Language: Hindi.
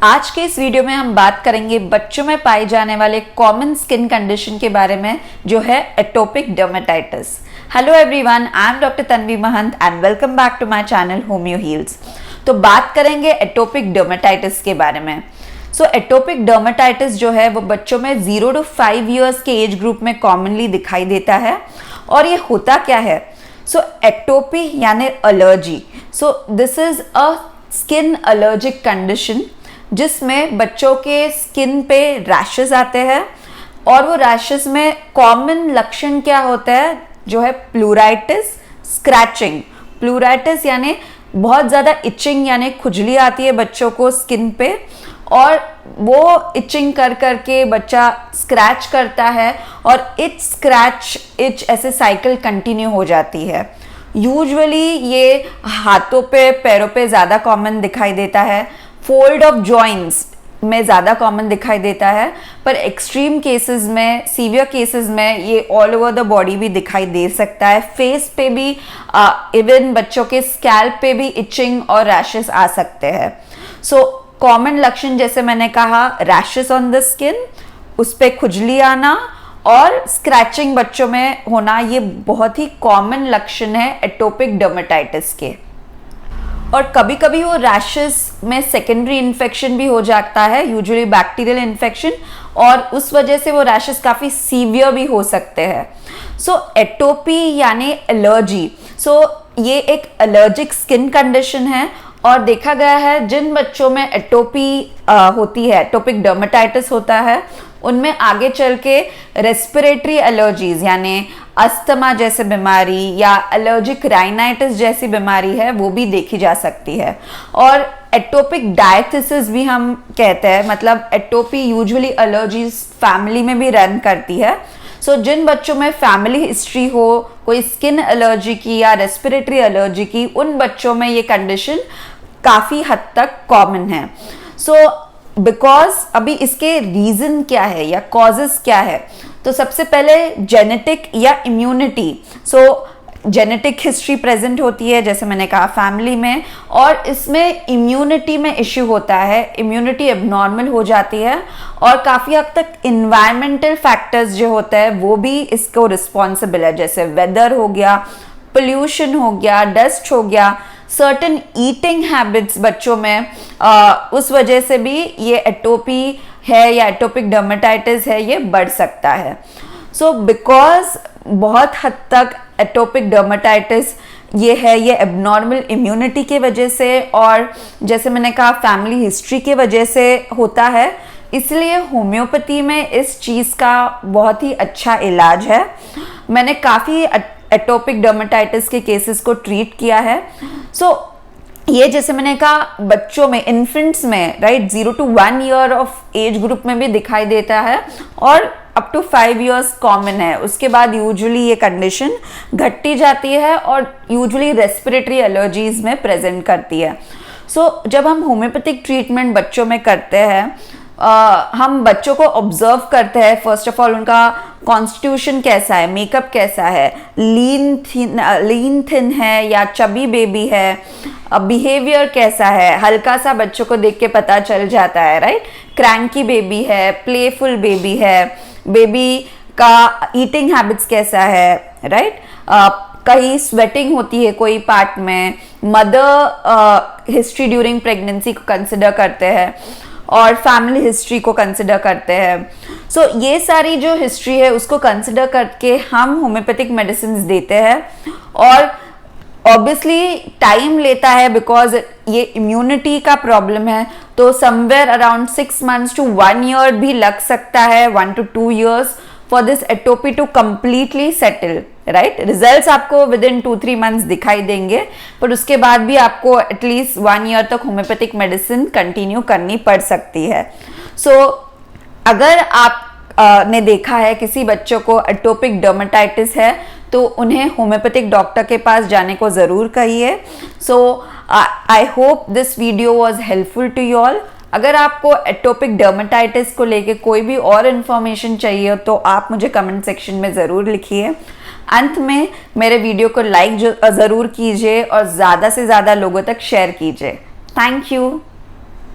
आज के इस वीडियो में हम बात करेंगे बच्चों में पाए जाने वाले कॉमन स्किन कंडीशन के बारे में, जो है atopic dermatitis. Hello everyone, I am doctor Tanvi Mahant and welcome back to my channel homeo heals. तो बात करेंगे एटोपिक डर्मेटाइटिस के बारे में। एटोपिक डर्मेटाइटिस जो है वो बच्चों में 0 to 5 ईयर्स के एज ग्रुप में कॉमनली दिखाई देता है। और ये होता क्या है? एटोपी यानी allergy. This is a skin allergic condition जिसमें बच्चों के स्किन पे रैशेस आते हैं। और वो रैशेस में कॉमन लक्षण क्या होता है? जो है प्लूराइटिस, स्क्रैचिंग। प्लूराइटिस यानी बहुत ज़्यादा इचिंग यानी खुजली आती है बच्चों को स्किन पे, और वो इचिंग कर करके बच्चा स्क्रैच करता है और इच स्क्रैच इच ऐसे साइकिल कंटिन्यू हो जाती है। यूजुअली ये हाथों पे, पैरों पे ज़्यादा कॉमन दिखाई देता है। फोल्ड ऑफ जॉइंट्स में ज़्यादा कॉमन दिखाई देता है, पर एक्सट्रीम केसेस में, सीवियर केसेस में ये ऑल ओवर द बॉडी भी दिखाई दे सकता है। फेस पे भी, इवन बच्चों के स्कैल्प पे भी इचिंग और रैशेस आ सकते हैं। कॉमन लक्षण जैसे मैंने कहा, रैशेस ऑन द स्किन, उस पे खुजली आना और स्क्रैचिंग बच्चों में होना, ये बहुत ही कॉमन लक्षण है एटोपिक डर्मेटाइटिस के। और कभी कभी वो रैशेस में सेकेंडरी इन्फेक्शन भी हो जाता है, यूजुअली बैक्टीरियल इन्फेक्शन, और उस वजह से वो रैशेस काफ़ी सीवियर भी हो सकते हैं। एटोपी यानी एलर्जी। ये एक एलर्जिक स्किन कंडीशन है, और देखा गया है जिन बच्चों में एटोपी होती है, एटोपिक डर्मेटाइटिस होता है, उनमें आगे चल के रेस्पिरेटरी एलर्जीज यानी अस्थमा जैसे बीमारी या एलर्जिक राइनाइटिस जैसी बीमारी है, वो भी देखी जा सकती है। और एटोपिक डायथिसिस भी हम कहते हैं, मतलब एटोपी यूजुअली एलर्जीज फैमिली में भी रन करती है। जिन बच्चों में फैमिली हिस्ट्री हो कोई स्किन एलर्जी की या रेस्पिरेटरी एलर्जी की, उन बच्चों में ये कंडीशन काफ़ी हद तक कॉमन है। बिकॉज अभी इसके रीज़न क्या है या कॉजेस क्या है? तो सबसे पहले जेनेटिक या इम्यूनिटी। जेनेटिक हिस्ट्री प्रेजेंट होती है, जैसे मैंने कहा फैमिली में, और इसमें इम्यूनिटी में इश्यू होता है, इम्यूनिटी एबनॉर्मल हो जाती है, और काफ़ी हद तक इन्वायरमेंटल फैक्टर्स जो होते हैं वो भी इसको रिस्पॉन्सिबल है, जैसे वेदर हो गया, पोल्यूशन हो गया, डस्ट हो गया, सर्टन ईटिंग हैबिट्स बच्चों में, उस वजह से भी ये एटोपी है या एटोपिक डर्मेटाइटिस है, ये बढ़ सकता है। बिकॉज बहुत हद तक एटोपिक डर्मेटाइटिस ये है, ये एबनॉर्मल इम्यूनिटी की वजह से, और जैसे मैंने कहा फैमिली हिस्ट्री की वजह से होता है, इसलिए होम्योपैथी में इस चीज़ का बहुत ही अच्छा इलाज है। मैंने काफ़ी एटोपिक डर्मेटाइटिस के केसेस को ट्रीट किया है। ये जैसे मैंने कहा बच्चों में, इन्फेंट्स में, right, 0 to 1 year of age group में भी दिखाई देता है, और अप टू 5 ईयर्स कॉमन है। उसके बाद यूजुअली ये कंडीशन घटती जाती है और यूजुअली रेस्पिरेटरी एलर्जीज में प्रेजेंट करती है। जब हम होम्योपैथिक ट्रीटमेंट बच्चों में करते हैं, हम बच्चों को ऑब्जर्व करते हैं। फर्स्ट ऑफ ऑल उनका कॉन्स्टिट्यूशन कैसा है, मेकअप कैसा है, लीन थिन है या चबी बेबी है, बिहेवियर कैसा है, हल्का सा बच्चों को देख के पता चल जाता है, राइट। क्रैंकी बेबी है, प्लेफुल बेबी है, बेबी का ईटिंग हैबिट्स कैसा है, राइट। कहीं स्वेटिंग होती है कोई पार्ट में, मदर हिस्ट्री ड्यूरिंग प्रेगनेंसी को कंसिडर करते हैं, और फैमिली हिस्ट्री को कंसिडर करते हैं। ये सारी जो हिस्ट्री है उसको कंसिडर करके हम होम्योपैथिक मेडिसिन देते हैं, और ऑब्वियसली टाइम लेता है बिकॉज ये इम्यूनिटी का प्रॉब्लम है, तो somewhere around 6 months to 1 year भी लग सकता है, 1 to 2 years for this atopy to completely settle, right. Results आपको विद इन 2-3 months दिखाई देंगे, पर उसके बाद भी आपको एटलीस्ट 1 year तक होम्योपैथिक मेडिसिन कंटिन्यू करनी पड़ सकती है। अगर आप ने देखा है किसी बच्चों को एटोपिक डर्मेटाइटिस है, तो उन्हें होम्योपैथिक डॉक्टर के पास जाने को ज़रूर कहिए। I hope this video was helpful to you all. अगर आपको एटोपिक डर्मेटाइटिस को लेके कोई भी और इन्फॉर्मेशन चाहिए तो आप मुझे कमेंट सेक्शन में ज़रूर लिखिए। अंत में मेरे वीडियो को लाइक ज़रूर कीजिए और ज़्यादा से ज़्यादा लोगों तक शेयर कीजिए। Thank you.